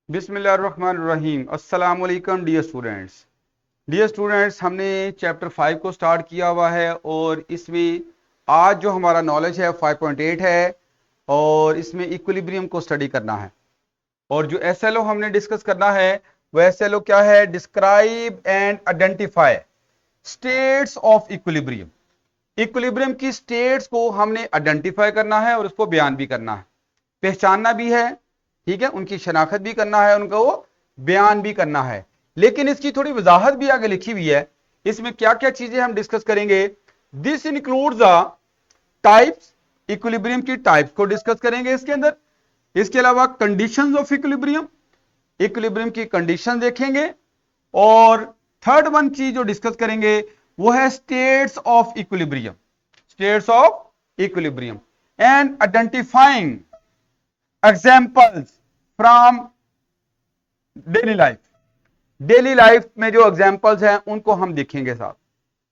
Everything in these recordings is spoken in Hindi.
बिस्मिल्लाहिर्रहमानिर्रहीम। अस्सलाम वालेकुम डियर स्टूडेंट्स, हमने चैप्टर 5 को स्टार्ट किया हुआ है और इसमें आज जो हमारा नॉलेज है 5.8 है और इसमें इक्विलिब्रियम को स्टडी करना है। और जो एसएलओ हमने डिस्कस करना है वह एसएलओ क्या है? Describe and identify states of equilibrium. Equilibrium की स्टेट्स को हमने आइडेंटिफाई करना है और उसको बयान भी करना है, पहचानना भी है, ठीक है, उनकी शनाख्त भी करना है, उनको बयान भी करना है। लेकिन इसकी थोड़ी वजाहत भी आगे लिखी हुई है। इसमें क्या क्या चीजें हम डिस्कस करेंगे? This includes the types, equilibrium की टाइप्स को डिस्कस करेंगे इसके अंदर। इसके अलावा कंडीशंस ऑफ इक्विलिब्रियम, इक्विलिब्रियम की कंडीशन देखेंगे। और थर्ड वन चीज जो डिस्कस करेंगे वो है states of equilibrium, states of equilibrium and identifying examples from daily life. Daily life में जो एग्जाम्पल्स हैं उनको हम देखेंगे साथ।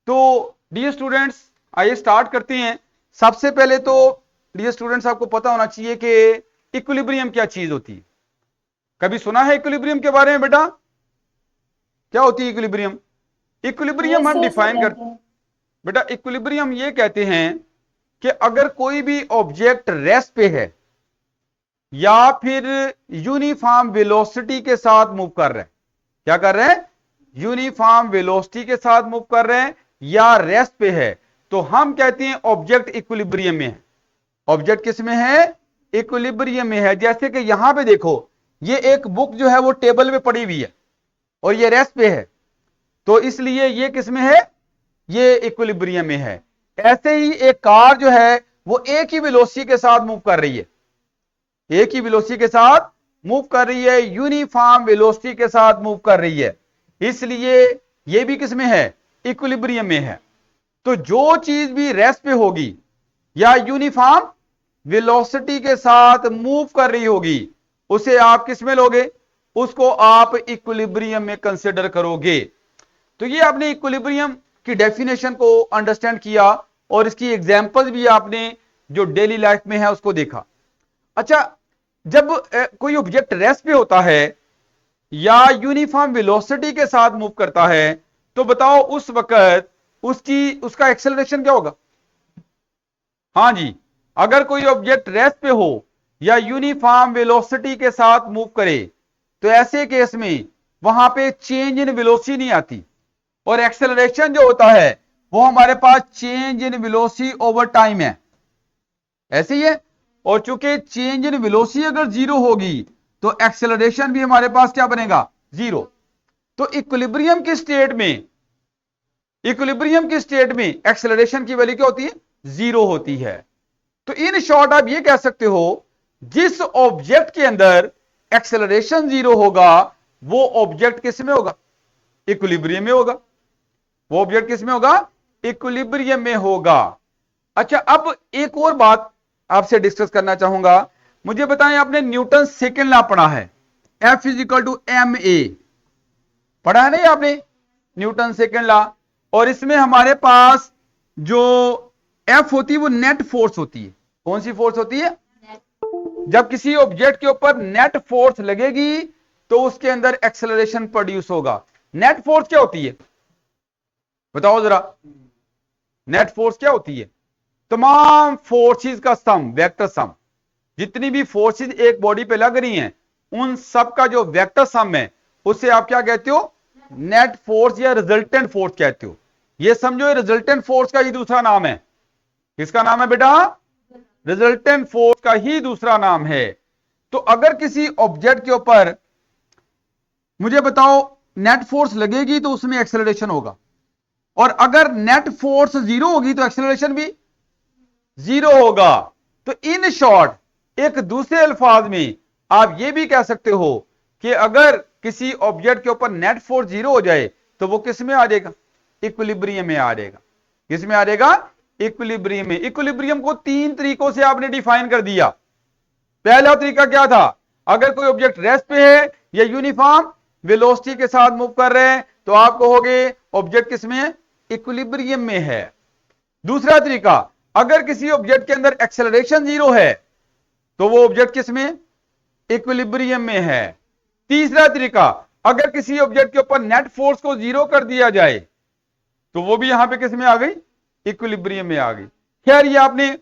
तो डियर स्टूडेंट्स, आइए स्टार्ट करते हैं। सबसे पहले तो डियर स्टूडेंट्स आपको पता होना चाहिए कि इक्विलिब्रियम क्या चीज होती है। कभी सुना है इक्विलिब्रियम के बारे में बेटा? क्या होती है इक्विलिब्रियम? इक्विलिब्रियम हम डिफाइन करते हैं बेटा। इक्विलिब्रियम ये कहते हैं कि अगर कोई भी ऑब्जेक्ट रेस्ट पे है या फिर यूनिफॉर्म वेलोसिटी के साथ मूव कर रहे हैं, क्या कर रहे हैं? यूनिफॉर्म वेलोसिटी के साथ मूव कर रहे हैं या रेस्ट पे है, तो हम कहते हैं ऑब्जेक्ट इक्विलिब्रियम में है। ऑब्जेक्ट किस में है? इक्विलिब्रियम में है। जैसे कि यहां पे देखो, ये एक बुक जो है वो टेबल पे पड़ी हुई है और ये रेस्ट पे है, तो इसलिए ये किस में है? ये इक्विलिब्रियम में है। ऐसे ही एक कार जो है वो एक ही वेलोसिटी के साथ मूव कर रही है, एक ही वेलोसिटी के साथ मूव कर रही है, यूनिफॉर्म वेलोसिटी के साथ मूव कर रही है, इसलिए ये भी किस में है? इक्विलिब्रियम में है। तो जो चीज भी रेस्ट पे होगी या यूनिफॉर्म वेलोसिटी के साथ मूव कर रही होगी उसे आप किस में लोगे? उसको आप इक्विलिब्रियम में कंसिडर करोगे। तो ये आपने इक्विलिब्रियम की डेफिनेशन को अंडरस्टैंड किया और इसकी एग्जांपल्स भी आपने जो डेली लाइफ में है उसको देखा। अच्छा, जब कोई ऑब्जेक्ट रेस्ट पे होता है या यूनिफॉर्म वेलोसिटी के साथ मूव करता है तो बताओ उस वक्त उसका एक्सेलरेशन क्या होगा? हाँ जी, अगर कोई ऑब्जेक्ट रेस्ट पे हो या यूनिफॉर्म वेलोसिटी के साथ मूव करे तो ऐसे केस में वहां पे चेंज इन वेलोसिटी नहीं आती और एक्सेलरेशन जो होता है वो हमारे पास change in velocity over time है, ऐसे ही है। और चूंकि चेंज इन वेलोसिटी अगर जीरो होगी तो एक्सेलरेशन भी हमारे पास क्या बनेगा? जीरो। तो इक्विलिब्रियम की स्टेट में, इक्विलिब्रियम की स्टेट में एक्सेलरेशन की वैल्यू क्या होती है? जीरो होती है। तो इन शॉर्ट आप ये कह सकते हो जिस ऑब्जेक्ट के अंदर एक्सेलरेशन जीरो होगा वो ऑब्जेक्ट किस में होगा? इक्विलिब्रियम में होगा। वो ऑब्जेक्ट किस में होगा? इक्विलिब्रियम में होगा। अच्छा, अब एक और बात आपसे डिस्कस करना चाहूंगा। मुझे बताएं, आपने न्यूटन सेकेंड लॉ पढ़ा है, F is equal to m a, पढ़ा है नहीं आपने? Newton second law. और इसमें हमारे पास जो F होती है वो नेट फोर्स होती है। कौन सी फोर्स होती है? जब किसी ऑब्जेक्ट के ऊपर नेट फोर्स लगेगी तो उसके अंदर एक्सेलरेशन प्रोड्यूस होगा। नेट फोर्स क्या होती है बताओ जरा? नेट फोर्स क्या होती है? तमाम फोर्सेस का सम, वेक्टर सम। जितनी भी फोर्सेस एक बॉडी पे लग रही हैं उन सब का जो वेक्टर सम है उसे आप क्या कहते हो? नेट फोर्स या रिजल्टेंट फोर्स कहते हो। ये समझो, रिजल्टेंट फोर्स का ही दूसरा नाम है। किसका नाम है बेटा? रिजल्टेंट फोर्स का ही दूसरा नाम है। तो अगर किसी ऑब्जेक्ट के ऊपर मुझे बताओ नेट फोर्स लगेगी तो उसमें एक्सेलरेशन होगा, और अगर नेट फोर्स जीरो होगी तो एक्सेलरेशन भी जीरो होगा। तो इन शॉर्ट एक दूसरे अल्फाज में आप ये भी कह सकते हो कि अगर किसी ऑब्जेक्ट के ऊपर नेट फोर्स जीरो हो जाए तो वो किस में आ जाएगा? इक्विलिब्रियम में आ जाएगा। किस में आ जाएगा? इक्विलिब्रियम में। इक्विलिब्रियम को तीन तरीकों से आपने डिफाइन कर दिया। पहला तरीका क्या था? अगर कोई ऑब्जेक्ट रेस्ट पे है या यूनिफॉर्म वेलोसिटी के साथ मूव कर रहे हैं तो आप कहोगे ऑब्जेक्ट किस में है? इक्विलिब्रियम में है। दूसरा तरीका, अगर किसी ऑब्जेक्ट के अंदर एक्सेलरेशन जीरो है तो वो ऑब्जेक्ट किस में? इक्विलिब्रियम में है। तीसरा तरीका, अगर किसी ऑब्जेक्ट के ऊपर नेट फोर्स को जीरो कर दिया जाए तो वो भी यहां पे किस में आ गई, इक्विलिब्रियम में आ गई। खैर ये आपने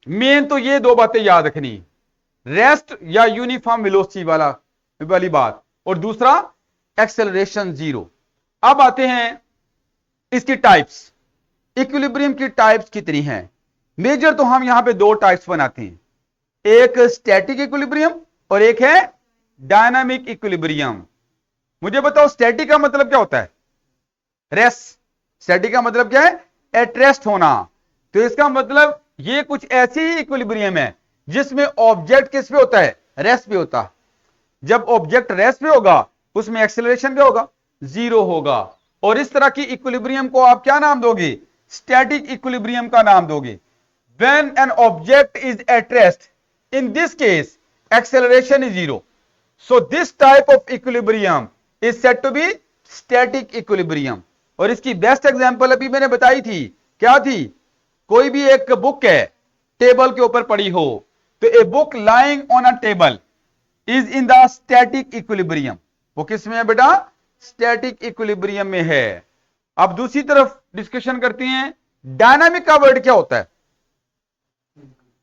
मेन तो ये दो बातें याद रखनी, रेस्ट या यूनिफॉर्म वेलोसिटी वाली बात, और दूसरा एक्सेलरेशन जीरो। अब आते हैं इसकी टाइप्स, इक्विलिब्रियम की टाइप्स कितनी हैं। मेजर तो हम यहां पे दो टाइप्स बनाते हैं, एक स्टैटिक इक्विलिब्रियम और एक है डायनामिक इक्विलिब्रियम। मुझे बताओ स्टैटिक का मतलब क्या होता है, रेस्ट। स्टैटिक का मतलब क्या है, एट रेस्ट होना। तो इसका मतलब ये कुछ ऐसी ही इक्विलिब्रियम है जिसमें ऑब्जेक्ट किस पे होता है, रेस्ट पे होता है। जब ऑब्जेक्ट रेस्ट पे होगा उसमें एक्सेलरेशन क्या होगा, जीरो होगा। और इस तरह की इक्विलिब्रियम को आप क्या नाम दोगे, स्टैटिक इक्विलिब्रियम का नाम दोगे। When an object is at rest, in this case acceleration is zero, so this type of equilibrium is said to be static equilibrium. और इसकी बेस्ट एग्जांपल अभी मैंने बताई थी, क्या थी, कोई भी एक बुक है टेबल के ऊपर पड़ी हो, तो a book lying on a table is in the static equilibrium. वो किस में है बेटा, स्टैटिक इक्विलिब्रियम में है। अब दूसरी तरफ डिस्कशन करते हैं, डायनामिक का वर्ड क्या होता है।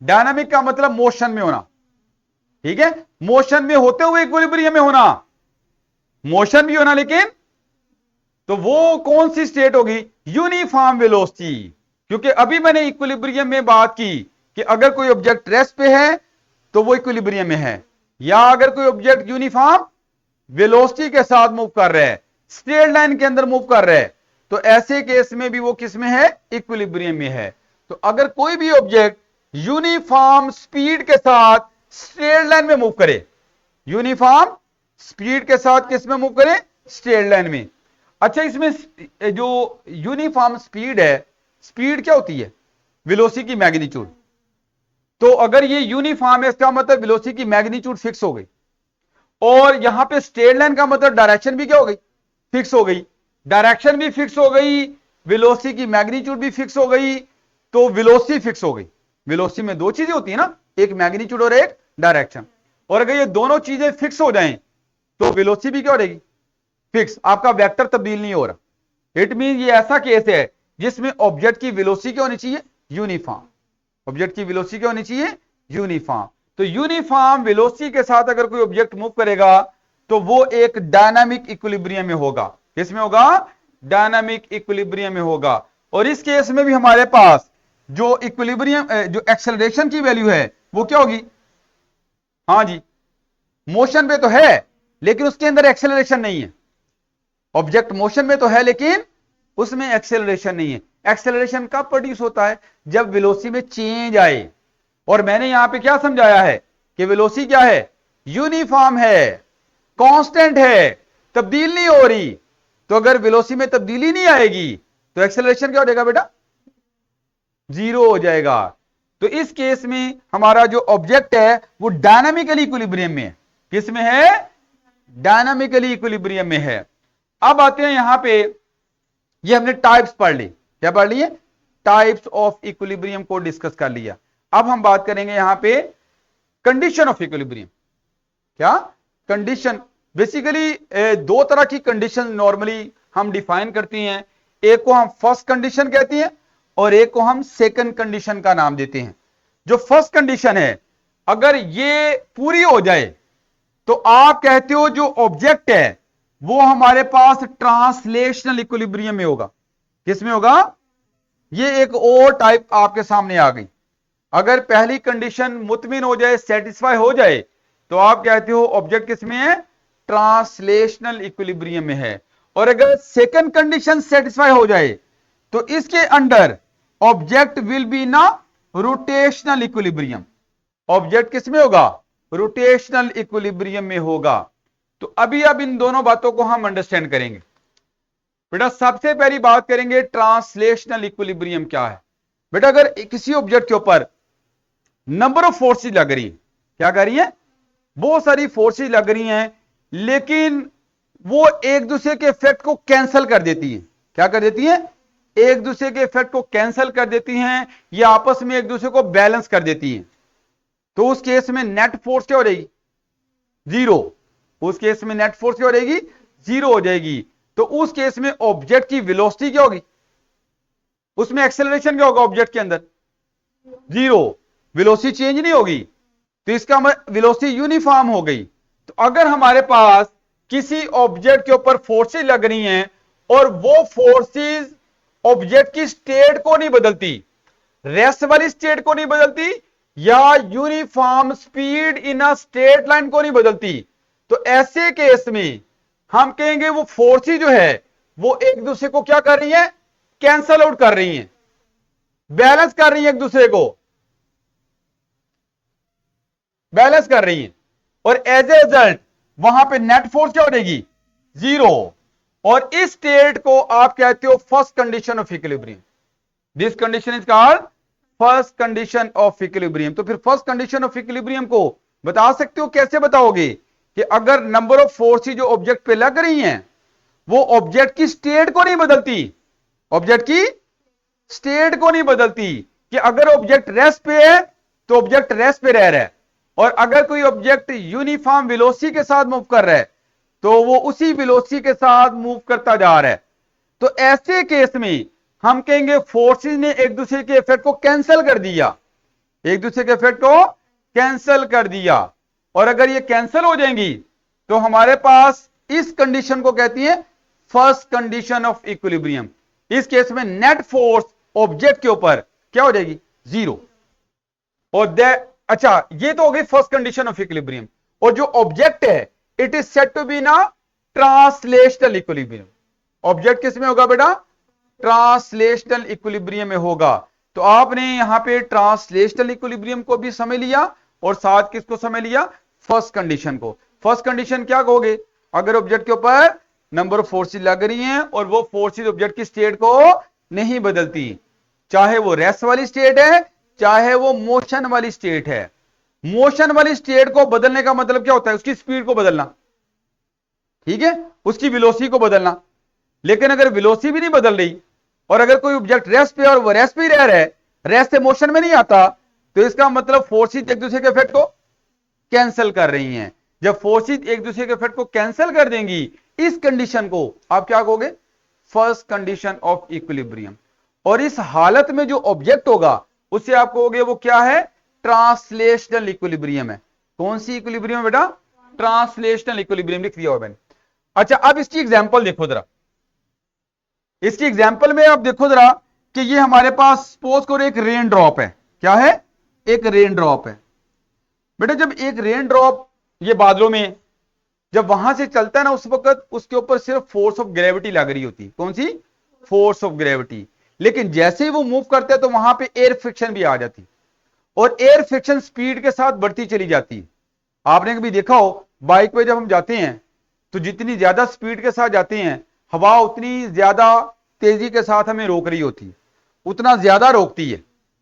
डायनामिक का मतलब मोशन में होना, ठीक है, मोशन में होते हुए इक्विलिब्रियम में होना, मोशन भी होना लेकिन, तो वो कौन सी स्टेट होगी, यूनिफॉर्म वेलोसिटी। क्योंकि अभी मैंने इक्विलिब्रियम में बात की कि अगर कोई ऑब्जेक्ट रेस्ट पे है तो वो इक्विलिब्रियम में है, या अगर कोई ऑब्जेक्ट यूनिफॉर्म वेलोसिटी के साथ मूव कर रहा है, स्ट्रेट लाइन के अंदर मूव कर रहा है, तो ऐसे केस में भी वो किस में है, इक्विलिब्रियम में है। तो अगर कोई भी ऑब्जेक्ट यूनिफॉर्म स्पीड के साथ स्ट्रेट लाइन में मूव करे, यूनिफॉर्म स्पीड के साथ किस में मूव करे, स्ट्रेट लाइन में। अच्छा, इसमें जो यूनिफॉर्म स्पीड है, स्पीड क्या होती है, वेलोसिटी की मैग्नीट्यूड। तो अगर ये यूनिफॉर्म है इसका मतलब वेलोसिटी की मैग्नीट्यूड फिक्स हो गई, और यहां पे स्ट्रेट लाइन का मतलब डायरेक्शन भी क्या हो गई, फिक्स हो गई। डायरेक्शन भी फिक्स हो गई, वेलोसिटी की मैग्नीट्यूड भी फिक्स हो गई, तो वेलोसिटी फिक्स हो गई। वेलोसिटी में दो चीजें होती है ना, एक मैग्नीट्यूड और एक डायरेक्शन, और अगर ये दोनों चीजें फिक्स हो जाएं तो वेलोसिटी भी क्या हो जाएगी, फिक्स। आपका वेक्टर तब्दील नहीं हो रहा। इट मीन ये ऐसा केस है जिसमें ऑब्जेक्ट की वेलोसिटी क्या होनी चाहिए, यूनिफॉर्म। ऑब्जेक्ट की वेलोसिटी क्या होनी चाहिए, यूनिफॉर्म। तो यूनिफॉर्म वेलोसिटी के साथ अगर कोई ऑब्जेक्ट मूव करेगा तो वो एक डायनामिक इक्विलिब्रियम में होगा। किसमें होगा, डायनामिक इक्विलिब्रियम में होगा। और इस केस में भी हमारे पास जो इक्विलिब्रियम, जो एक्सेलरेशन की वैल्यू है वो क्या होगी, हाँ जी, मोशन पे तो है लेकिन उसके अंदर एक्सेलरेशन नहीं है। ऑब्जेक्ट मोशन में तो है लेकिन उसमें एक्सेलरेशन नहीं है। एक्सेलरेशन कब प्रोड्यूस होता है, जब वेलोसिटी में चेंज आए। और मैंने यहां पे क्या समझाया है कि वेलोसिटी क्या है, यूनिफॉर्म है, कांस्टेंट है, तब्दील नहीं हो रही। तो अगर वेलोसिटी में तब्दीली नहीं आएगी तो एक्सेलरेशन क्या हो जाएगा बेटा, जीरो हो जाएगा। तो इस केस में हमारा जो ऑब्जेक्ट है वो डायनामिकली इक्विलिब्रियम में है। किस में है, डायनामिकली इक्विलिब्रियम में है। अब आते हैं यहां पे, ये हमने टाइप्स पढ़ ली, क्या पढ़ लिए, टाइप्स ऑफ इक्विलिब्रियम को डिस्कस कर लिया। अब हम बात करेंगे यहां पे कंडीशन ऑफ इक्विलिब्रियम। क्या कंडीशन, बेसिकली दो तरह की कंडीशन नॉर्मली हम डिफाइन करती हैं। एक को हम फर्स्ट कंडीशन कहते हैं और एक को हम सेकंड कंडीशन का नाम देते हैं। जो फर्स्ट कंडीशन है, अगर ये पूरी हो जाए तो आप कहते हो जो ऑब्जेक्ट है वो हमारे पास ट्रांसलेशनल इक्विलिब्रियम में होगा। किसमें होगा, ये एक और टाइप आपके सामने आ गई। अगर पहली कंडीशन मुतमिन हो जाए, सेटिस्फाई हो जाए, तो आप कहते हो ऑब्जेक्ट किसमें है, ट्रांसलेशनल इक्विलिब्रियम में है। और अगर सेकंड कंडीशन सेटिस्फाई हो जाए तो इसके अंडर ऑब्जेक्ट विल बी ना रोटेशनल इक्विलिब्रियम। ऑब्जेक्ट किसमें होगा, रोटेशनल इक्विलिब्रियम में होगा। तो अभी अब इन दोनों बातों को हम अंडरस्टैंड करेंगे। बेटा सबसे पहली बात करेंगे ट्रांसलेशनल इक्विलिब्रियम क्या है। बेटा अगर किसी ऑब्जेक्ट के ऊपर नंबर ऑफ फोर्सेस लग रही है, क्या कर रही है, बहुत सारी फोर्सेस लग रही हैं, लेकिन वो एक दूसरे के इफेक्ट को कैंसिल कर देती है। क्या कर देती है, एक दूसरे के इफेक्ट को कैंसिल कर देती हैं, या आपस में एक दूसरे को बैलेंस कर देती हैं। तो उस केस में नेट फोर्स क्या हो जाएगी, जीरो। उस केस में नेट फोर्स क्या हो जाएगी, जीरो हो जाएगी। तो उस केस में ऑब्जेक्ट की वेलोसिटी क्या होगी, उसमें एक्सेलरेशन क्या होगा ऑब्जेक्ट के अंदर, जीरो, वेलोसिटी चेंज नहीं होगी। तो इसका वेलोसिटी यूनिफॉर्म हो गई। तो अगर हमारे पास किसी ऑब्जेक्ट के ऊपर फोर्सेज लग रही हैं और वो फोर्सेज ऑब्जेक्ट की स्टेट को नहीं बदलती, रेस्ट वाली स्टेट को नहीं बदलती, या uniform speed in a straight line को नहीं बदलती, तो ऐसे केस में हम कहेंगे वो फोर्सेज जो है वो एक दूसरे को क्या कर रही है, कैंसल आउट कर रही हैं, बैलेंस कर रही हैं, एक दूसरे को बैलेंस कर रही हैं, और एज ए रिजल्ट वहां पे नेट फोर्स क्या हो जाएगी, जीरो। और इस स्टेट को आप कहते हो first condition of equilibrium. This condition is called first condition of equilibrium. तो फिर फर्स्ट कंडीशन ऑफ इक्विलिब्रियम को बता सकते हो, कैसे बताओगे, कि अगर नंबर ऑफ फोर्सेस जो ऑब्जेक्ट पे लग रही हैं वो ऑब्जेक्ट की स्टेट को नहीं बदलती, ऑब्जेक्ट की स्टेट को नहीं बदलती, कि अगर ऑब्जेक्ट रेस्ट पे है तो ऑब्जेक्ट रेस्ट पे रह रहा है, और अगर कोई ऑब्जेक्ट यूनिफॉर्म वेलोसिटी के साथ मूव कर रहा है तो वो उसी वेलोसिटी के साथ मूव करता जा रहा है। तो ऐसे केस में हम कहेंगे फोर्सेस ने एक दूसरे के इफेक्ट को कैंसिल कर दिया, एक दूसरे के इफेक्ट को कैंसिल कर दिया। और अगर ये कैंसिल हो जाएंगी तो हमारे पास इस कंडीशन को कहती है फर्स्ट कंडीशन ऑफ इक्विलिब्रियम। इस केस में नेट फोर्स ऑब्जेक्ट के ऊपर क्या हो जाएगी, जीरो। और अच्छा, ये तो हो गई फर्स्ट कंडीशन ऑफ इक्विलिब्रियम। और जो ऑब्जेक्ट है it is said to be ना ट्रांसलेशनल इक्विलिब्रियम। ऑब्जेक्ट किस में होगा बेटा, ट्रांसलेशनल इक्विलिब्रियम में होगा। तो आपने यहां पे ट्रांसलेशनल इक्विलिब्रियम को भी समझ लिया और साथ किसको समझ लिया, फर्स्ट कंडीशन को। फर्स्ट कंडीशन क्या कहोगे, अगर ऑब्जेक्ट के ऊपर नंबर ऑफ फोर्सेस लग रही हैं और वो फोर्सेस ऑब्जेक्ट की स्टेट को नहीं बदलती, चाहे वो रेस्ट वाली स्टेट है चाहे वो मोशन वाली स्टेट है। मोशन वाली स्टेट को बदलने का मतलब क्या होता है, उसकी स्पीड को बदलना, ठीक है, उसकी वेलोसिटी को बदलना। लेकिन अगर वेलोसिटी भी नहीं बदल रही और अगर कोई ऑब्जेक्ट रेस्ट पे और वो रेस्ट पे ही रह रहा है, रेस्ट से मोशन में नहीं आता, तो इसका मतलब फोर्सेस एक दूसरे के इफेक्ट को कैंसिल कर रही हैं। जब फोर्सेस एक दूसरे के इफेक्ट को कैंसिल कर देंगी, इस कंडीशन को आप क्या कहोगे, फर्स्ट कंडीशन ऑफ इक्विलिब्रियम। और इस हालत में जो ऑब्जेक्ट होगा उसे आप कहोगे वो क्या है, ट्रांसलेशनल इक्विलिब्रियम है। कौन सी इक्विलिब्रियम बेटा, ट्रांसलेशनल इक्विलिब्रियम लिख दिया मैंने। अच्छा, अब इसकी एग्जांपल देखो जरा, इसकी एग्जांपल में आप देखो जरा कि ये हमारे पास सपोज करो एक रेन ड्रॉप है। क्या है, एक रेन ड्रॉप है। बेटा जब एक रेन ड्रॉप ये बादलों में जब वहां से चलता है ना, उस वक्त उसके ऊपर सिर्फ फोर्स ऑफ ग्रेविटी लग रही होती है। कौन सी, फोर्स ऑफ ग्रेविटी। लेकिन जैसे ही वो मूव करते हैं तो वहां पे एयर फ्रिक्शन भी आ जाती, और एयर फ्रिक्शन स्पीड के साथ बढ़ती चली जाती। आपने कभी देखा हो बाइक पे जब हम जाते हैं तो जितनी ज्यादा स्पीड के साथ जाते हैं, हवा उतनी ज्यादा तेजी के साथ हमें रोक रही होती है, उतना ज्यादा रोकती है।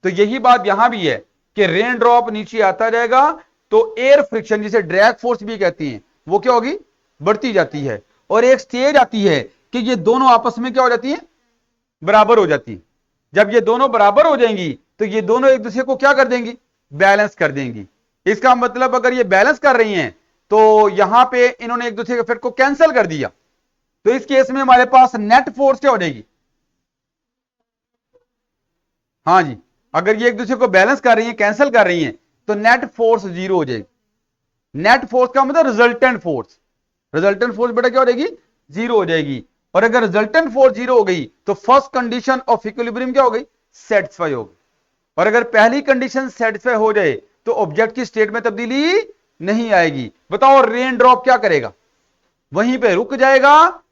तो यही बात यहां भी है कि रेन ड्रॉप नीचे आता जाएगा तो एयर फ्रिक्शन, जिसे ड्रैग फोर्स भी कहती हैं, वो क्या होगी, बढ़ती जाती है। और एक स्टेज आती है कि ये दोनों आपस में क्या हो जाती है, बराबर हो जाती है। जब ये दोनों बराबर हो जाएंगी तो ये दोनों एक दूसरे को क्या कर देंगी, बैलेंस कर देंगी। इसका मतलब अगर ये बैलेंस कर रही हैं तो यहां पे इन्होंने एक दूसरे के इफेक्ट को कैंसिल कर दिया, तो इस केस में हमारे पास नेट फोर्स क्या हो जाएगी, हाँ जी, अगर ये एक दूसरे को बैलेंस कर रही हैं, कैंसिल कर रही हैं, तो नेट फोर्स जीरो हो जाएगी। नेट फोर्स का मतलब रिजल्टेंट फोर्स, रिजल्टेंट फोर्स बेटा क्या हो जाएगी, जीरो हो जाएगी। और अगर रिजल्टेंट फोर्स जीरो हो गई तो फर्स्ट कंडीशन ऑफ इक्विलिब्रियम क्या हो गई, सेटिस्फाई हो गई। और अगर पहली कंडीशन सेटिस्फाई हो जाए तो ऑब्जेक्ट की स्टेट में तब्दीली नहीं आएगी। बताओ रेन ड्रॉप क्या करेगा, वहीं पे रुक जाएगा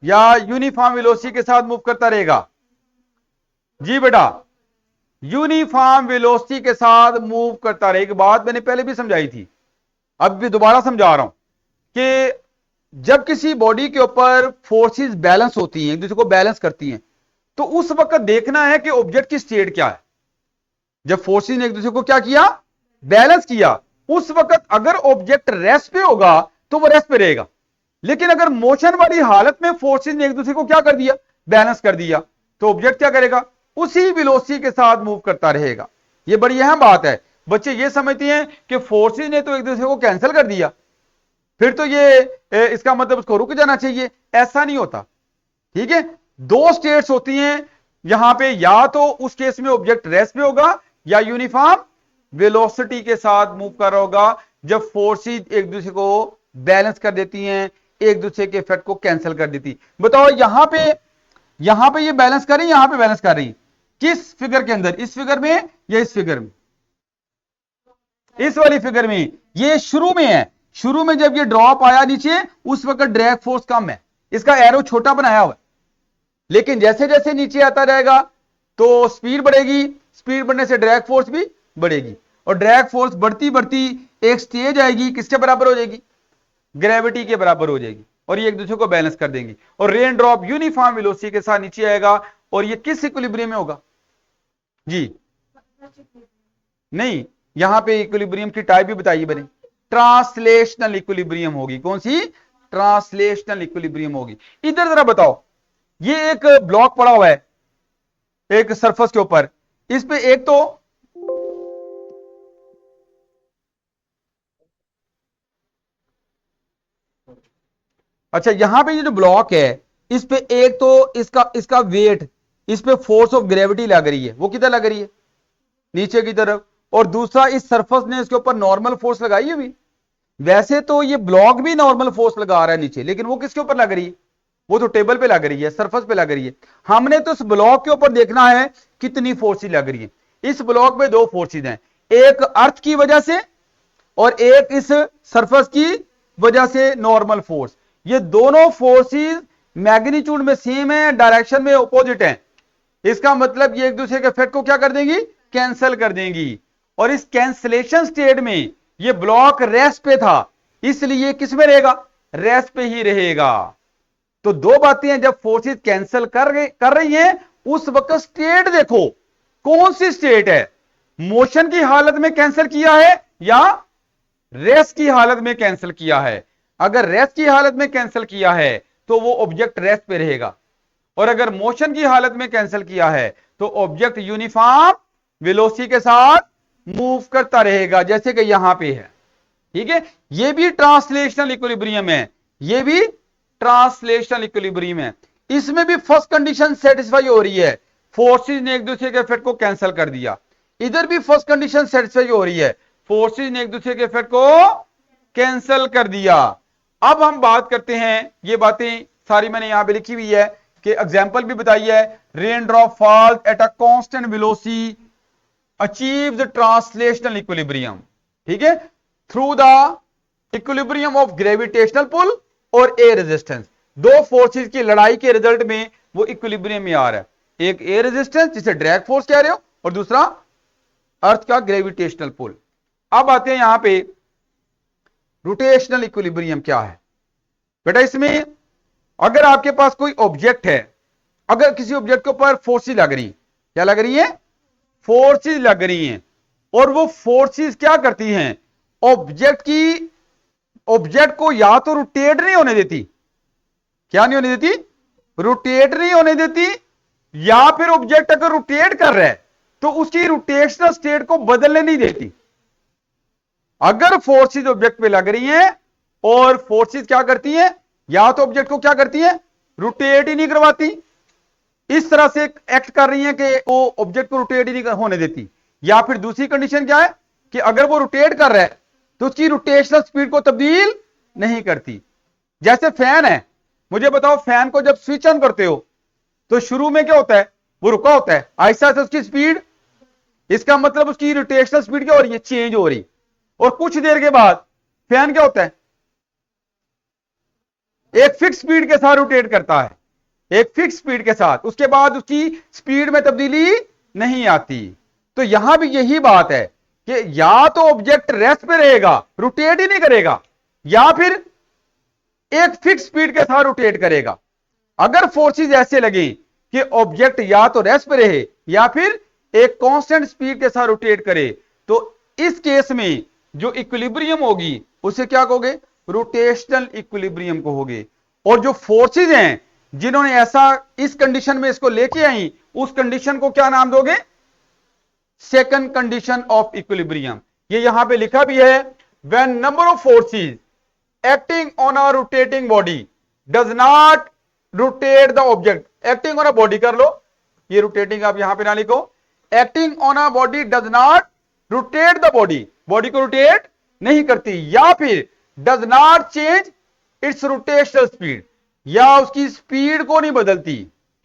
या यूनिफॉर्म वेलोसिटी के साथ मूव करता रहेगा, जी बेटा, यूनिफॉर्म वेलोसिटी के साथ मूव करता रहेगा। बात मैंने पहले भी समझाई थी, अब भी दोबारा समझा रहा हूं कि जब किसी बॉडी के ऊपर फोर्सेस बैलेंस होती हैं, एक दूसरे को बैलेंस करती हैं, तो उस वक्त देखना है कि ऑब्जेक्ट की स्टेट क्या है। जब फोर्सेस ने एक दूसरे को क्या किया, बैलेंस किया, उस वक्त अगर ऑब्जेक्ट रेस्ट पे होगा तो वो रेस्ट पे रहेगा। लेकिन अगर मोशन वाली हालत में फोर्सेस ने एक दूसरे को क्या कर दिया, बैलेंस कर दिया, तो ऑब्जेक्ट क्या करेगा, उसी वेलोसिटी के साथ मूव करता रहेगा। यह बड़ी अहम बात है। बच्चे ये समझते हैं कि फोर्सेज ने तो एक दूसरे को कैंसिल कर दिया, फिर तो ये इसका मतलब उसको रुक जाना चाहिए। ऐसा नहीं होता, ठीक है। दो स्टेट्स होती हैं यहां पे, या तो उस केस में ऑब्जेक्ट रेस्ट पे होगा या यूनिफॉर्म वेलोसिटी के साथ मूव कर रहा होगा, जब फोर्सेज एक दूसरे को बैलेंस कर देती हैं, एक दूसरे के इफेक्ट को कैंसिल कर देती। बताओ यहां पे ये बैलेंस कर रही, यहां पे बैलेंस कर रही, किस फिगर के अंदर, इस फिगर में या इस फिगर में? इस वाली फिगर में। ये शुरू में है, शुरू में जब ये ड्रॉप आया नीचे उस वक्त ड्रैग फोर्स कम है, इसका एरो छोटा बनाया हुआ है, लेकिन जैसे जैसे नीचे आता रहेगा तो स्पीड बढ़ेगी, स्पीड बढ़ने से ड्रैग फोर्स भी बढ़ेगी, और ड्रैग फोर्स बढ़ती बढ़ती एक स्टेज आएगी, किसके बराबर हो जाएगी? ग्रेविटी के बराबर हो जाएगी, और ये एक दूसरे को बैलेंस कर देंगी, और रेन ड्रॉप यूनिफॉर्म वेलोसिटी के साथ नीचे आएगा, और ये किस इक्विलिब्रियम में होगा जी? नहीं, यहां पे इक्विलिब्रियम की टाइप भी बताइए बने। ट्रांसलेशनल इक्विलिब्रियम होगी। कौन सी? ट्रांसलेशनल इक्विलिब्रियम होगी। इधर जरा बताओ, ये एक ब्लॉक पड़ा हुआ है एक सरफेस के ऊपर, इस पे एक तो अच्छा, यहां पे ये जो ब्लॉक है इस पे एक तो इसका वेट, इस पे फोर्स ऑफ ग्रेविटी लग रही है, वो किधर लग रही है? नीचे की तरफ। और दूसरा इस सरफेस ने इसके ऊपर नॉर्मल फोर्स लगाई है भी। वैसे तो ये ब्लॉक भी नॉर्मल फोर्स लगा रहा है नीचे, लेकिन वो किसके ऊपर लग रही है? वो तो टेबल पे लग रही है, सरफेस पे लग रही है। हमने तो इस ब्लॉक के ऊपर देखना है कितनी फोर्सेज लग रही है। इस ब्लॉक में दो फोर्सेज हैं, एक अर्थ की वजह से और एक इस सरफेस की वजह से नॉर्मल फोर्स। ये दोनों फोर्सेज मैग्नीट्यूड में सेम है, डायरेक्शन में ऑपोजिट है। इसका मतलब ये एक दूसरे के इफेक्ट को क्या कर देंगी? कैंसिल कर देंगी। और इस कैंसिलेशन स्टेट में ये ब्लॉक रेस्ट पे था, इसलिए किस में रहेगा? रेस्ट पे ही रहेगा। तो दो बातें हैं, जब फोर्सेज कैंसिल कर रही हैं उस वक्त स्टेट देखो कौन सी स्टेट है, मोशन की हालत में कैंसिल किया है या रेस्ट की हालत में कैंसिल किया है। अगर रेस्ट की हालत में कैंसिल किया है तो वो ऑब्जेक्ट रेस्ट पे रहेगा, और अगर मोशन की हालत में कैंसिल किया है तो ऑब्जेक्ट यूनिफॉर्म वेलोसिटी के साथ मूव करता रहेगा, जैसे कि यहां पे है। ठीक है, ये भी ट्रांसलेशनल इक्विलिब्रियम है, ये भी ट्रांसलेशनल इक्विलिब्रियम है। इसमें भी फर्स्ट कंडीशन सेटिस्फाई हो रही है, फोर्सेज ने एक दूसरे के इफेक्ट को कैंसिल कर दिया। इधर भी फर्स्ट कंडीशन सेटिस्फाई हो रही है, फोर्सेज ने एक दूसरे के इफेक्ट को कैंसिल कर दिया। अब हम बात करते हैं, ये बातें सारी मैंने यहां पे लिखी हुई है कि एग्जांपल भी बताई है। Rain drop falls at a constant velocity achieves translational equilibrium, ठीक है, through the equilibrium of gravitational pull और एयर रेजिस्टेंस। दो फोर्सेज की लड़ाई के रिजल्ट में वो इक्विलिब्रियम में आ रहा है, एक एयर रेजिस्टेंस जिसे ड्रैग फोर्स कह रहे हो, और दूसरा अर्थ का ग्रेविटेशनल पुल। अब आते हैं यहां पे रोटेशनल इक्विलिब्रियम क्या है। बेटा इसमें अगर आपके पास कोई ऑब्जेक्ट है, अगर किसी ऑब्जेक्ट के ऊपर फोर्सेज लग रही, क्या लग रही है? फोर्सेज लग रही हैं, और वो फोर्सेज क्या करती हैं? ऑब्जेक्ट को या तो रोटेट नहीं होने देती, क्या नहीं होने देती? रोटेट नहीं होने देती, या फिर ऑब्जेक्ट अगर रोटेट कर रहा है तो उसकी रोटेशनल स्टेट को बदलने नहीं देती। अगर फोर्सेज ऑब्जेक्ट पे लग रही हैं और फोर्सेज क्या करती हैं? या तो ऑब्जेक्ट को क्या करती हैं? रोटेट ही नहीं करवाती, इस तरह से एक्ट कर रही हैं कि वो ऑब्जेक्ट को रोटेट ही नहीं होने देती। या फिर दूसरी कंडीशन क्या है कि अगर वो रोटेट कर रहा है तो उसकी रोटेशनल स्पीड को तब्दील नहीं करती। जैसे फैन है, मुझे बताओ फैन को जब स्विच ऑन करते हो तो शुरू में क्या होता है? वो रुका होता है, आहिस्ता से उसकी स्पीड, इसका मतलब उसकी रोटेशनल स्पीड क्या हो रही है? चेंज हो रही। और कुछ देर के बाद फैन क्या होता है? एक फिक्स स्पीड के साथ रोटेट करता है, एक फिक्स स्पीड के साथ, उसके बाद उसकी स्पीड में तब्दीली नहीं आती। तो यहां भी यही बात है कि या तो ऑब्जेक्ट रेस्ट पे रहेगा, रोटेट ही नहीं करेगा, या फिर एक फिक्स स्पीड के साथ रोटेट करेगा। अगर फोर्सेस ऐसे लगे कि ऑब्जेक्ट या तो रेस्ट पे रहे या फिर एक कांस्टेंट स्पीड के साथ रोटेट करे, तो इस केस में जो इक्विलिब्रियम होगी उसे क्या कहोगे? रोटेशनल इक्विलिब्रियम कहोगे। और जो फोर्सेज हैं जिन्होंने ऐसा इस कंडीशन में इसको लेके आई, उस कंडीशन को क्या नाम दोगे? Second condition of equilibrium. ये यहां पे लिखा भी है, when number of forces acting on a rotating body does not rotate the object. Acting on a body कर लो, ये रोटेटिंग आप यहां पे ना लिखो, acting on a body does not rotate the body, body को रोटेट नहीं करती, या फिर does not change it's rotational speed, या उसकी स्पीड को नहीं बदलती,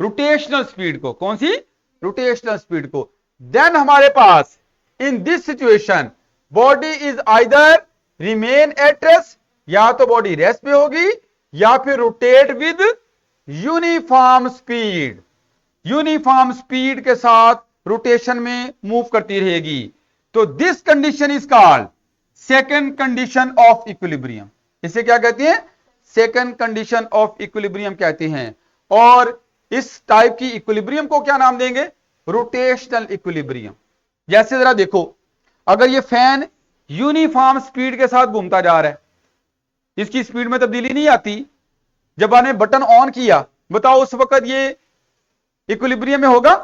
रोटेशनल स्पीड को, कौन सी, रोटेशनल स्पीड को, देन हमारे पास in this situation body is either remain at rest, या तो बॉडी रेस्ट पे होगी, या फिर rotate with uniform speed, uniform speed के साथ रोटेशन में मूव करती रहेगी। तो this condition is called second condition of equilibrium. इसे क्या कहते हैं, सेकंड कंडीशन ऑफ इक्विलिब्रियम कहते हैं। और इस टाइप की इक्विलिब्रियम को क्या नाम देंगे, रोटेशनल इक्विलिब्रियम। जैसे जरा देखो, अगर ये फैन यूनिफॉर्म स्पीड के साथ घूमता जा रहा है, इसकी स्पीड में तब्दीली नहीं आती, जब आपने बटन ऑन किया, बताओ उस वक्त ये इक्विलिब्रियम में होगा?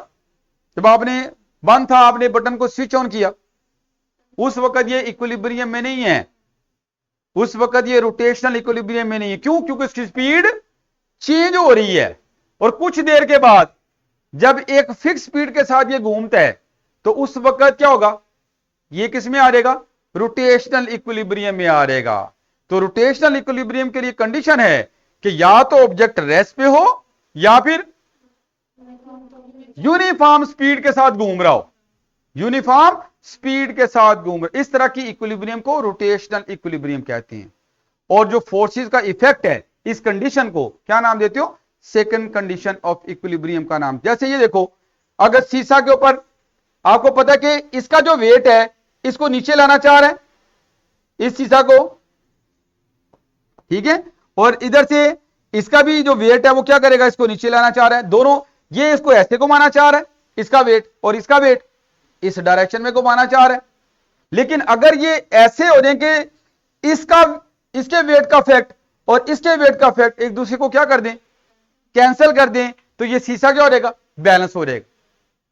जब आपने बंद था, आपने बटन को स्विच ऑन किया, उस वक्त ये इक्विलिब्रियम में नहीं है, उस वक्त ये रोटेशनल इक्विलिब्रियम में नहीं है। क्यों? क्योंकि इसकी स्पीड चेंज हो रही है, और कुछ देर के बाद जब एक फिक्स स्पीड के साथ ये घूमता है, तो उस वक्त क्या होगा, ये किस में आ जाएगा, रोटेशनल इक्विलिब्रियम में आ जाएगा। तो रोटेशनल इक्विलिब्रियम के लिए कंडीशन है कि या तो ऑब्जेक्ट रेस्ट पे हो, या फिर यूनिफॉर्म स्पीड के साथ घूम रहा हो, यूनिफॉर्म स्पीड के साथ घूम रहा। इस तरह की इक्विलिब्रियम को रोटेशनल इक्विलिब्रियम कहते हैं। और जो फोर्सेस का इफेक्ट है, इस कंडीशन को क्या नाम देते हो, सेकंड कंडीशन ऑफ इक्विलिब्रियम का नाम। जैसे ये देखो, अगर शीशा के ऊपर आपको पता है कि इसका जो वेट है, इसको नीचे लाना चाह रहा है, इस शीशा को, ठीक है, और इधर से इसका भी जो वेट है वो क्या करेगा, इसको नीचे लाना चाह रहा है। दोनों, ये इसको ऐसे घुमाना चाह रहा है, इसका वेट, और इसका वेट इस डायरेक्शन में घुमाना चाह रहा है। लेकिन अगर ये ऐसे हो जाए कि इसका, इसके वेट का इफेक्ट और इसके वेट का इफेक्ट एक दूसरे को क्या कर दें, कैंसिल कर दें, तो ये शीशा क्या हो जाएगा, बैलेंस हो जाएगा।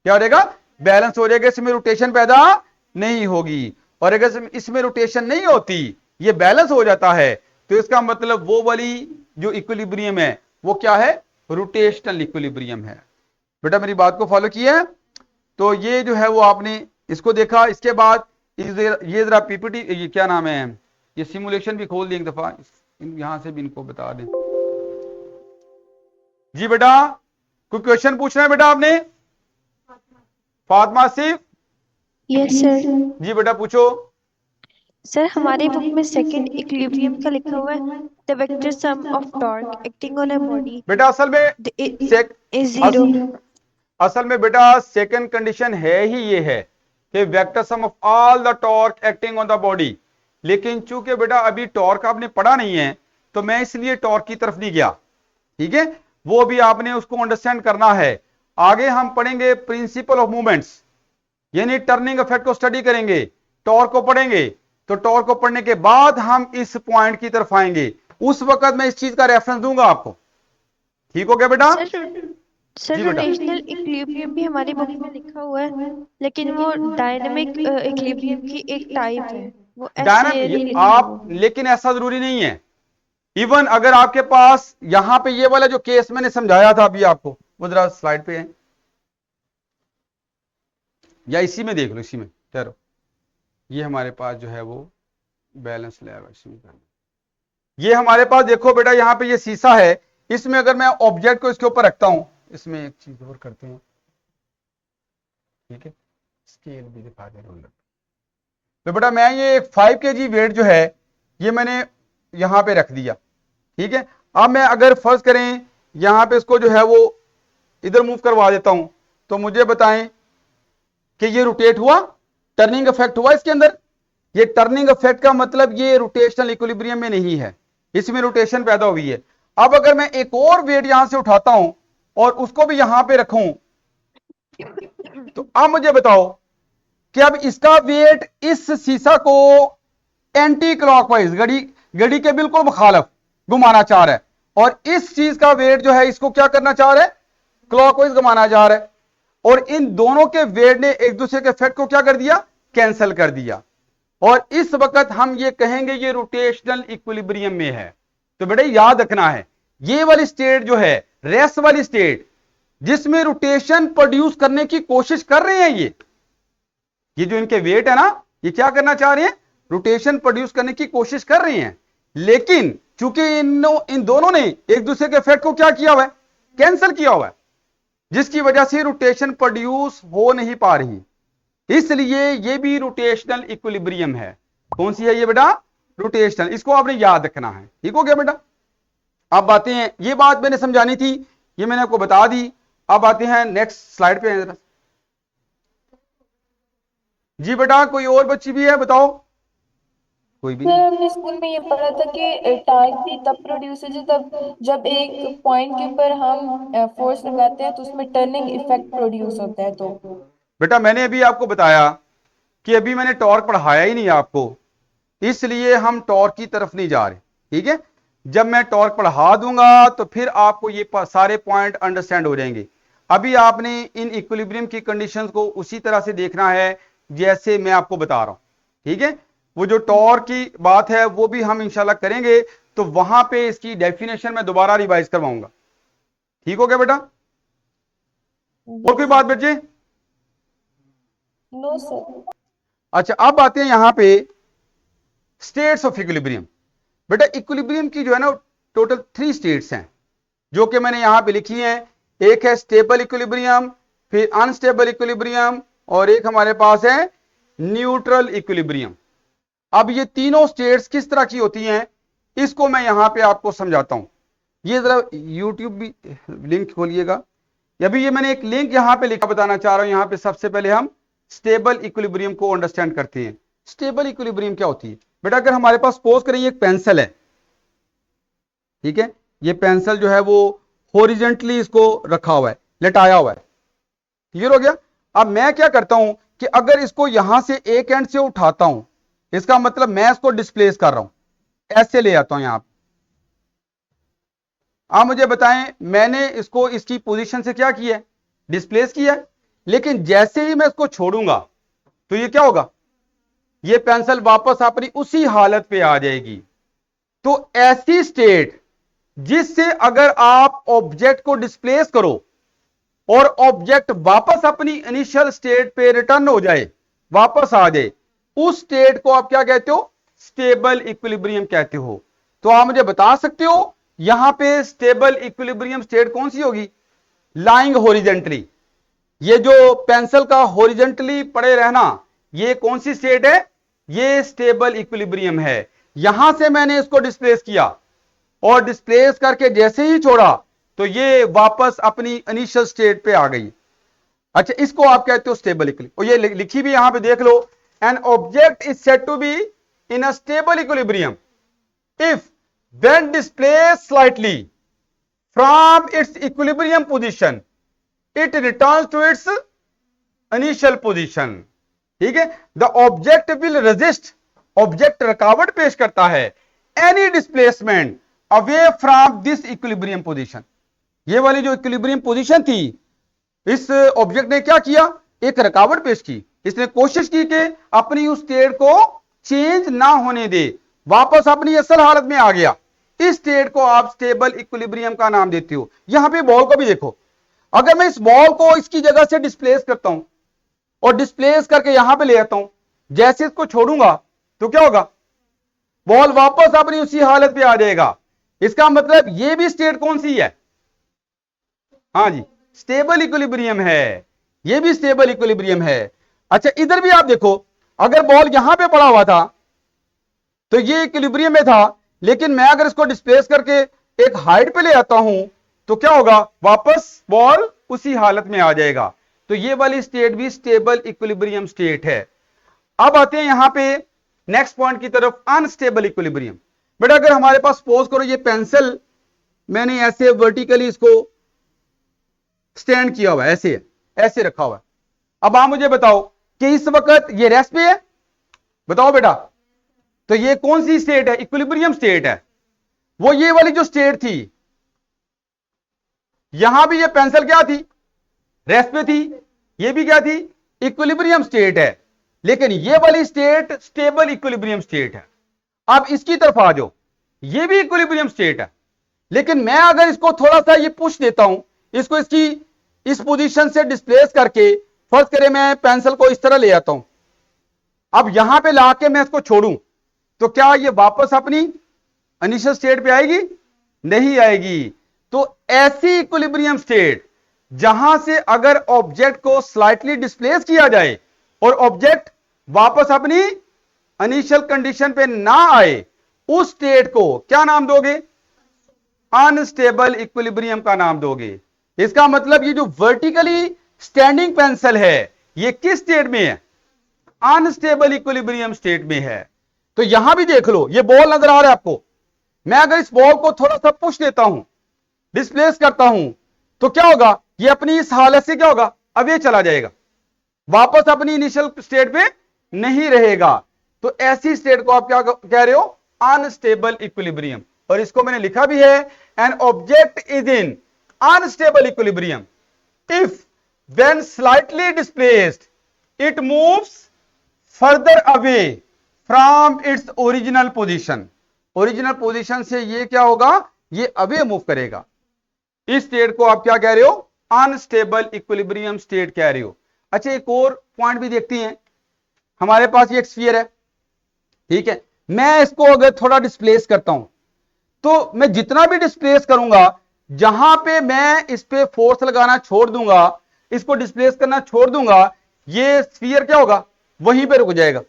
क्या हो जाएगा, बैलेंस हो जाएगा, इसमें रोटेशन पैदा नहीं होगी। और अगर इसमें रोटेशन नहीं होती, ये बैलेंस हो जाता है, तो इसका मतलब वो वाली जो इक्विलिब्रियम है वो क्या है, रोटेशनल इक्विलिब्रियम है। बेटा मेरी बात को फॉलो किया है? तो ये जो है वो आपने इसको देखा। इसके बाद ये जरा पीपीटी, ये क्या नाम है, ये सिमुलेशन भी खोल दें एक दफा, यहां से भी इनको बता दें। जी बेटा, कोई क्वेश्चन पूछना है बेटा आपने? फातिमा सिर्फ? Yes sir. जी बेटा पूछो। सर हमारी बुक में सेकंड इक्विलिब्रियम का लिखा हुआ है, the vector sum of torque acting on a body बेटा असल में इज जीरो। असल में बेटा सेकंड कंडीशन है ही ये है कि vector sum of all the torque acting on the body. लेकिन चूंकि बेटा अभी टॉर्क आपने पढ़ा नहीं है, तो मैं इसलिए टॉर्क की तरफ नहीं गया, ठीक है, वो भी आपने उसको अंडरस्टैंड करना है। आगे हम पढ़ेंगे प्रिंसिपल ऑफ मूवमेंट्स, यानी टर्निंग इफेक्ट को स्टडी करेंगे, टॉर्क को पढ़ेंगे। तो टॉर्क को पढ़ने के बाद हम इस पॉइंट की तरफ आएंगे, उस वक्त मैं इस चीज का रेफरेंस दूंगा आपको। ठीक हो गया बेटा? सर रोटेशनल इक्विलिब्रियम भी हमारी बुक में लिखा हुआ है, लेकिन वो डायनामिक इक्विलिब्रियम की एक टाइप है, वो ऐसे नहीं लिखा आप, हुआ। लेकिन ऐसा जरूरी नहीं है। इवन अगर आपके पास यहां पे ये वाला जो केस मैंने समझाया था अभी आपको, वो जरा स्लाइड पे है, या इसी में देख लो, इसी में ठहरो, ये हमारे पास जो है वो बैलेंस लेगा, इसी में करना। ये हमारे पास देखो बेटा, यहां पे ये शीशा है, इसमें अगर मैं ऑब्जेक्ट को इसके ऊपर रखता हूं, इसमें एक चीज और करते हैं, ठीक है, स्केल भी दिखा दे रोलर। तो बेटा मैं ये 5 kg वेट जो है ये मैंने यहां पे रख दिया, ठीक है। अब मैं अगर फर्ज करें यहां पे इसको जो है वो इधर मूव करवा देता हूं, तो मुझे बताएं कि ये रोटेट हुआ, टर्निंग इफेक्ट हुआ इसके अंदर। ये टर्निंग इफेक्ट का मतलब ये रोटेशनल इक्विलिब्रियम में नहीं है, इसमें रोटेशन पैदा हुई है। अब अगर मैं एक और वेट यहां से उठाता हूं और उसको भी यहां पे रखूं, तो अब मुझे बताओ कि अब इसका वेट इस शीशा को एंटी क्लॉकवाइज, घड़ी के बिल्कुल मुखालिफ घुमाना चाह रहा है, और इस चीज का वेट जो है इसको क्या करना चाह रहा है, क्लॉकवाइज घुमाना चाह रहा है। और इन दोनों के वेट ने एक दूसरे के इफेक्ट को क्या कर दिया, कैंसिल कर दिया, और इस वक्त हम ये कहेंगे ये रोटेशनल इक्विलिब्रियम में है। तो बेटा याद रखना है, ये वाली स्टेट जो है, रेस्ट वाली स्टेट, जिसमें रोटेशन प्रोड्यूस करने की कोशिश कर रहे हैं ये जो इनके वेट है ना, ये क्या करना चाह रहे हैं, रोटेशन प्रोड्यूस करने की कोशिश कर रहे हैं, लेकिन चूंकि इन दोनों ने एक दूसरे के इफेक्ट को क्या किया हुआ है, कैंसिल किया हुआ है, जिसकी वजह से रोटेशन प्रोड्यूस हो नहीं पा रही, इसलिए ये भी रोटेशनल इक्विलिब्रियम है। कौन सी है ये बेटा, रोटेशनल, इसको आपने याद रखना है। ठीक हो गया बेटा। अब आते हैं, ये बात मैंने समझानी थी, ये मैंने आपको बता दी। अब आते हैं नेक्स्ट स्लाइड पे जरा। जी बेटा कोई और बच्ची भी है, बताओ कोई भी। सर हमने स्कूल में ये पढ़ा था कि टॉर्क भी तब प्रोड्यूस होता है तब जब एक पॉइंट के ऊपर हम फोर्स लगाते हैं तो उसमें टर्निंग इफेक्ट प्रोड्यूस होता है। तो बेटा मैंने अभी आपको बताया कि अभी मैंने टॉर्क पढ़ाया ही नहीं आपको, इसलिए हम टॉर्क की तरफ नहीं जा रहे। ठीक है, जब मैं टॉर्क पढ़ा दूंगा तो फिर आपको ये सारे पॉइंट अंडरस्टैंड हो जाएंगे। अभी आपने इन इक्विलिब्रियम की कंडीशंस को उसी तरह से देखना है जैसे मैं आपको बता रहा हूं। ठीक है, वो जो टॉर्क की बात है वो भी हम इंशाल्लाह करेंगे, तो वहां पे इसकी डेफिनेशन मैं दोबारा रिवाइज करवाऊंगा। ठीक हो गया बेटा। और कोई बात बच्चे? No sir. अच्छा अब आते हैं यहां पे स्टेट्स ऑफ इक्विलिब्रियम। बेटा इक्विलिब्रियम की जो है ना टोटल 3 स्टेट्स हैं जो कि मैंने यहां पे लिखी हैं। एक है स्टेबल इक्विलिब्रियम, फिर अनस्टेबल इक्विलिब्रियम, और एक हमारे पास है न्यूट्रल इक्विलिब्रियम। अब ये तीनों स्टेट्स किस तरह की होती हैं इसको मैं यहां पे आपको समझाता हूं। ये जरा यूट्यूब भी लिंक खोलिएगा। अभी ये मैंने एक लिंक यहां पे लिखा बताना चाह रहा हूं। यहां पे सबसे पहले हम स्टेबल इक्विलिब्रियम को अंडरस्टैंड करते हैं। स्टेबल इक्विलिब्रियम क्या होती है बेटा? अगर हमारे पास सपोज करें एक पेंसिल है, ठीक है, ये पेंसिल जो है वो हॉरिजेंटली इसको रखा हुआ है, लटाया हुआ है, क्लियर हो गया। अब मैं क्या करता हूं कि अगर इसको यहां से एक एंड से उठाता हूं, इसका मतलब मैं इसको डिस्प्लेस कर रहा हूं, ऐसे ले आता हूं यहां पे। आप मुझे बताएं, मैंने इसको इसकी पोजीशन से क्या किया है, डिस्प्लेस किया है, लेकिन जैसे ही मैं इसको छोड़ूंगा तो ये क्या होगा, ये पेंसिल वापस अपनी उसी हालत पे आ जाएगी। तो ऐसी स्टेट जिससे अगर आप ऑब्जेक्ट को डिस्प्लेस करो और ऑब्जेक्ट वापस अपनी इनिशियल स्टेट पे रिटर्न हो जाए, वापस आ जाए, उस स्टेट को आप क्या कहते हो, स्टेबल इक्विलिब्रियम कहते हो। तो आप मुझे बता सकते हो यहां पे स्टेबल इक्विलिब्रियम स्टेट कौन सी होगी? लाइंग हॉरिजेंटली, ये जो पेंसिल का हॉरिजेंटली पड़े रहना, ये कौन सी स्टेट है? ये स्टेबल इक्विलिब्रियम है। यहां से मैंने इसको डिस्प्लेस किया और डिस्प्लेस करके जैसे ही छोड़ा तो ये वापस अपनी इनिशियल स्टेट पे आ गई। अच्छा, इसको आप कहते हो स्टेबल इक्विलिब्रियम। और ये लिखी भी यहां पे देख लो, an object is said to be in a stable equilibrium if when displaced slightly from its equilibrium position it returns to its initial position। ठीक है, the object will resist, object रुकावट पेश करता है, any displacement away from this equilibrium position। ये वाली जो इक्विलिब्रियम पोजीशन थी, इस ऑब्जेक्ट ने क्या किया, एक रुकावट पेश की, इसने कोशिश की कि अपनी उस स्टेट को चेंज ना होने दे, वापस अपनी असल हालत में आ गया। इस स्टेट को आप स्टेबल इक्विलिब्रियम का नाम देते हो। यहां पे बॉल को भी देखो, अगर मैं इस बॉल को इसकी जगह से डिस्प्लेस करता हूं और डिस्प्लेस करके यहां पे ले आता हूं, जैसे इसको छोड़ूंगा तो क्या होगा, बॉल वापस अपनी उसी हालत पे आ जाएगा। इसका मतलब ये भी स्टेट कौन सी है? हाँ जी, स्टेबल इक्विलिब्रियम है, ये भी स्टेबल इक्विलिब्रियम है। अच्छा इधर भी आप देखो, अगर बॉल यहां पे पड़ा हुआ था तो ये इक्विलिब्रियम में था, लेकिन मैं अगर इसको डिस्प्लेस करके एक हाइट पे ले आता हूं तो क्या होगा, वापस बॉल उसी हालत में आ जाएगा। तो ये वाली स्टेट भी स्टेबल इक्विलिब्रियम स्टेट है। अब आते हैं यहां पे नेक्स्ट पॉइंट की तरफ, अनस्टेबल इक्विलिब्रियम। बेटा अगर हमारे पास सपोज करो ये पेंसिल मैंने ऐसे वर्टिकली इसको स्टैंड किया हुआ है, ऐसे रखा हुआ है। अब आप मुझे बताओ कि इस वक्त ये रेस्ट पे है, बताओ बेटा, तो ये कौन सी स्टेट है? इक्विलिब्रियम स्टेट है। वो ये वाली जो स्टेट थी, यहां भी ये पेंसिल क्या थी, रेस्ट पे थी, ये भी क्या थी, इक्विलिब्रियम स्टेट है, लेकिन ये वाली स्टेट स्टेबल इक्विलिब्रियम स्टेट है। अब इसकी तरफ आ जाओ, ये भी इक्विलिब्रियम स्टेट है, लेकिन मैं अगर इसको थोड़ा सा ये पुश देता हूं, इसको इसकी इस पोजीशन से डिस्प्लेस करके, फर्स्ट करें मैं पेंसिल को इस तरह ले आता हूं, अब यहां पे लाके मैं इसको छोड़ूं, तो क्या ये वापस अपनी इनिशियल स्टेट पे आएगी? नहीं आएगी। तो ऐसी इक्विलिब्रियम स्टेट जहां से अगर ऑब्जेक्ट को स्लाइटली डिस्प्लेस किया जाए और ऑब्जेक्ट वापस अपनी इनिशियल कंडीशन पे ना आए, उस स्टेट को क्या नाम दोगे? अनस्टेबल इक्विलिब्रियम का नाम दोगे। इसका मतलब ये जो वर्टिकली स्टैंडिंग पेंसिल है, ये किस स्टेट में है? अनस्टेबल इक्विलिब्रियम स्टेट में है। तो यहां भी देख लो, ये बॉल नजर आ रहा है आपको, मैं अगर इस बॉल को थोड़ा सा पुश देता हूं, डिस्प्लेस करता हूं, तो क्या होगा? ये अपनी इस हालत से क्या होगा? अब ये चला जाएगा, वापस अपनी इनिशियल स्टेट पे नहीं रहेगा। तो ऐसी स्टेट को आप क्या कह रहे हो? Unstable equilibrium. और इसको मैंने लिखा भी है, N object is in unstable equilibrium if when slightly displaced it moves further away from its original position. Original position से ये क्या होगा? ये अवे मूव करेगा। इस स्टेट को आप क्या कह रहे हो? अनस्टेबल इक्विलिब्रियम स्टेट कह रहे हो। अच्छा, एक और पॉइंट भी देखती हैं। हमारे पास ये एक स्फीयर है, ठीक है, मैं इसको अगर थोड़ा डिस्प्लेस करता हूं, तो मैं जितना भी डिस्प्लेस करूंगा, जहां पे मैं इस पे फोर्स लगाना छोड़ दूंगा, इसको डिस्प्लेस करना छोड़ दूंगा, ये स्फीयर क्या होगा? वहीं पे रुक जाएगा,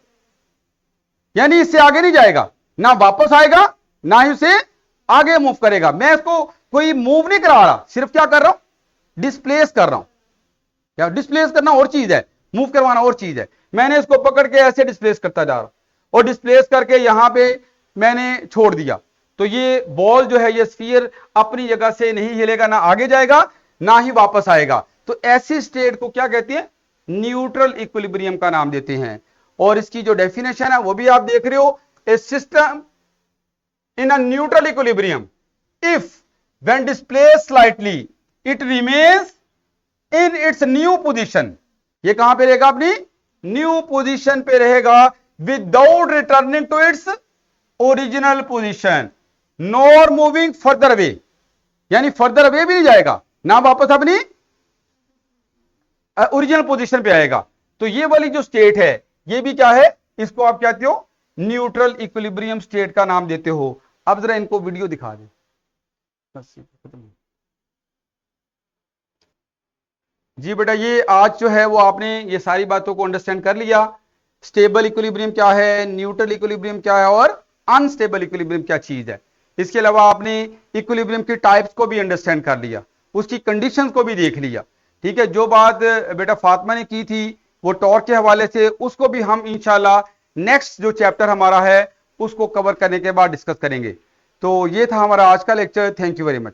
यानी इससे आगे नहीं जाएगा, ना वापस आएगा, ना ही उसे आगे मूव करेगा। मैं इसको कोई मूव नहीं करा रहा, सिर्फ क्या कर रहा हूं? डिस्प्लेस कर रहा हूं। क्या डिस्प्लेस करना और चीज है, मूव करवाना और चीज है। मैंने इसको पकड़ के ऐसे डिस्प्लेस करता जा रहा हूं, और डिस्प्लेस करके यहां पे मैंने छोड़ दिया, तो ये बॉल जो है, ये स्फीयर अपनी जगह से नहीं हिलेगा, ना आगे जाएगा, ना ही वापस आएगा। तो ऐसी स्टेट को क्या कहते हैं? न्यूट्रल इक्विलिब्रियम का नाम देते हैं। और इसकी जो डेफिनेशन है वो भी आप देख रहे हो, a system in a neutral equilibrium if when displaced slightly it remains in its new position. ये कहां पे रहेगा? अपनी न्यू पोजीशन पे रहेगा, without returning to its original position nor moving further away, यानी फर्दर अवे भी नहीं जाएगा, ना वापस अपनी ओरिजिनल पोजीशन पे आएगा। तो ये वाली जो स्टेट है, ये भी क्या है? इसको आप कहते हो न्यूट्रल इक्विलिब्रियम स्टेट का नाम देते हो। अब जरा इनको वीडियो दिखा दे। जी बेटा, ये आज जो है वो आपने ये सारी बातों को अंडरस्टैंड कर लिया। स्टेबल इक्विलिब्रियम क्या है, न्यूट्रल इक्विलिब्रियम क्या है, और अनस्टेबल इक्विलिब्रियम क्या चीज है। इसके अलावा आपने इक्विलिब्रियम की टाइप्स को भी अंडरस्टैंड कर लिया, उसकी कंडीशंस को भी देख लिया। ठीक है, जो बात बेटा फातिमा ने की थी वो टॉर्क के हवाले से, उसको भी हम इंशाल्लाह नेक्स्ट जो चैप्टर हमारा है उसको कवर करने के बाद डिस्कस करेंगे। तो ये था हमारा आज का lecture. Thank you very much.